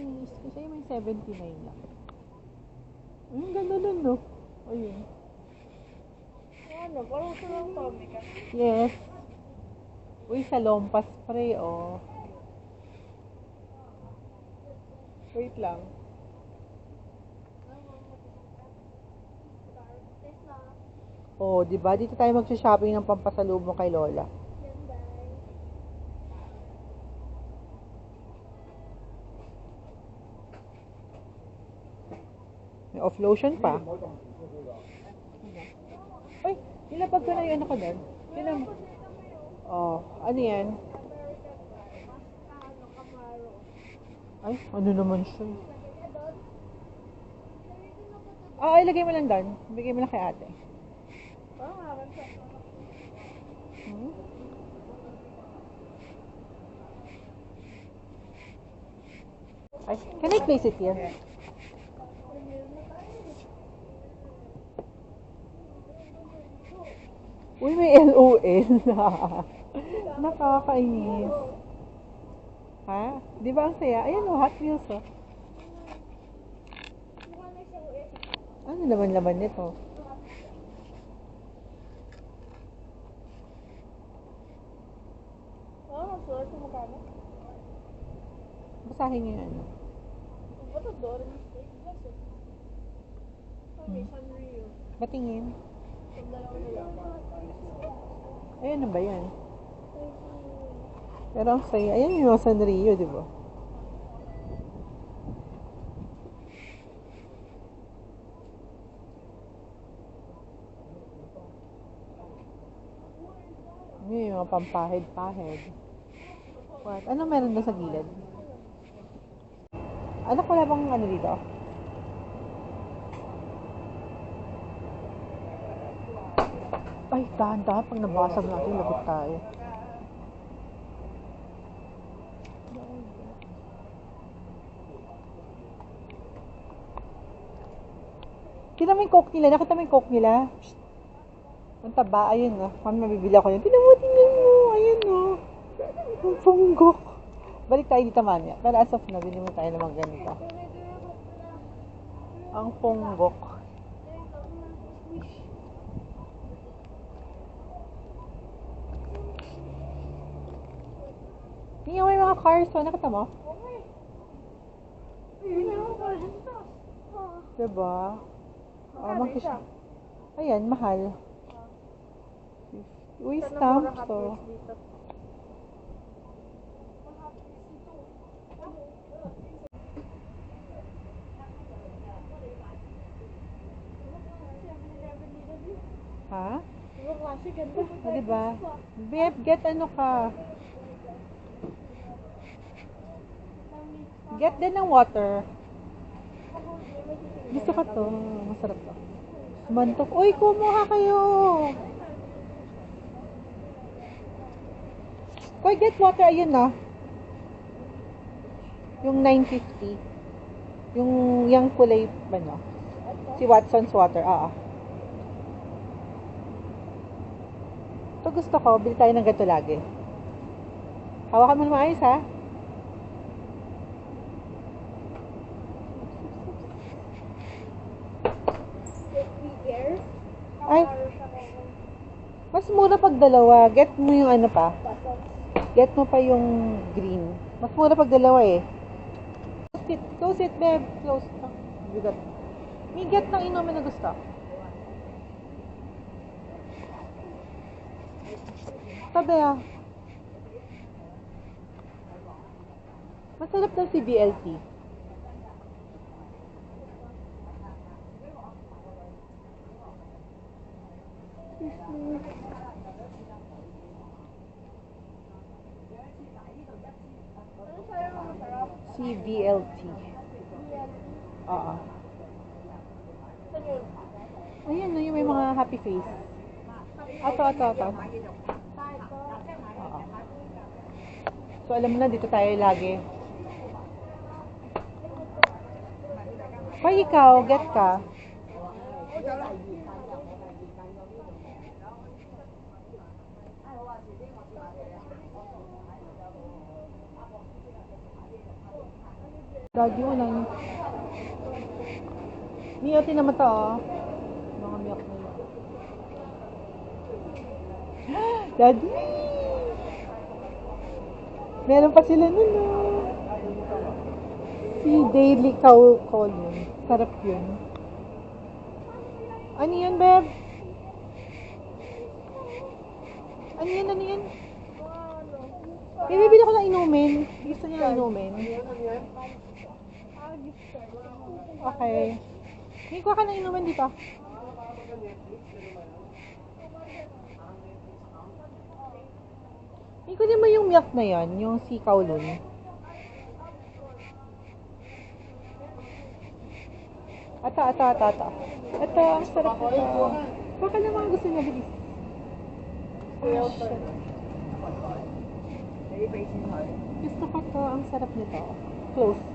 Chinese. Kasi may 79 lang. Ang ganda nun, no? Ayun. Ano, parang ito lang Tommy ka. Yes. Uy, salompas pre, oh. Wait lang. Oh, di ba? Dito tayo mag-shopping ng pampasalubong kay Lola. May off lotion pa. Ay, nilapag ko na yung ano ko doon. Tinan mo. Oh, ano yan? Ay, ano naman siya? Ah, ilagay mo lang doon. Bigay mo lang kay ate. Parang akin siya. Hmm? Ay, can I place it here? Uy, may LOL na. Nakakainis. Ha? Di ba ang saya? Ayan o, Hot Wheels o. Ano laman-laman nito? Sulat sa magkano? Basahin niyo yan. Ba't ito? Doon mistake. Yes, eh. Okay, Sanrio. Batingin. Yung dalawa na lang. Ayan na ba yan? Pero ang saya. Ayan yung mga Sanrio, di ba? Ayan yung mga pampahid-pahid. What? Ano meron doon sa gilid? Anak, wala bang ano dito? Ay, dahan-dahan pag nabasag natin, lagot tayo. Tingnan mo yung coke nila. Nakita mo yung coke nila? Psst. Ang taba. Ayun o. Kung mabibili ako yun. Tingnan mo. Ayun o. Ang punggok. Balik tayo dito mamaya. Pero as of now, bili mo tayo ng mga ganito. Ang punggok. Tingnan mo yung mga cars o. Nakita mo? Diba? Ayan, mahal. Uy, stamp to. Ha? O, diba? Babe, get ano ka? Get din ng water. Gusto ka to. Masarap to. Mantok. Uy, kumuha kayo. Koy, get water. Ayun na. Yung 950. Yung kulay ba no? Si Watson's water. Ito gusto ko. Bili tayo ng gato lagi. Hawakan mo na maayos ha. Ay, mas mura pag dalawa. Get mo yung ano pa. Get mo pa yung green. Mas mura pag dalawa eh. Close it, babe. Close. Bigat. May get ng inumin na gusto. Tabi ah. Masarap daw si BLT. CBLT. Oo. Ayan na, yung may mga happy face. Ato. Oo. So, alam mo na, dito tayo lagi. Pag ikaw, get ka. Daddy, wala na. Miyati naman to, oh. Mga milk na yun. Daddy! Meron pa sila nun, oh. Si Daily Cow Call yun. Sarap yun. Ano yan, Beb? Ano yan, ano yan? Bibili ko ng inumin. Gusto niya ng inumin. Okay. May kuha ka ng inumin dito. May kunin mo yung milk na yon, yung si Kowloon. Ito. Ito, ang sarap ito. Baka na mga gusto niya, bilis. Oh, shit. Gusto ko to, ang sarap nito. Close.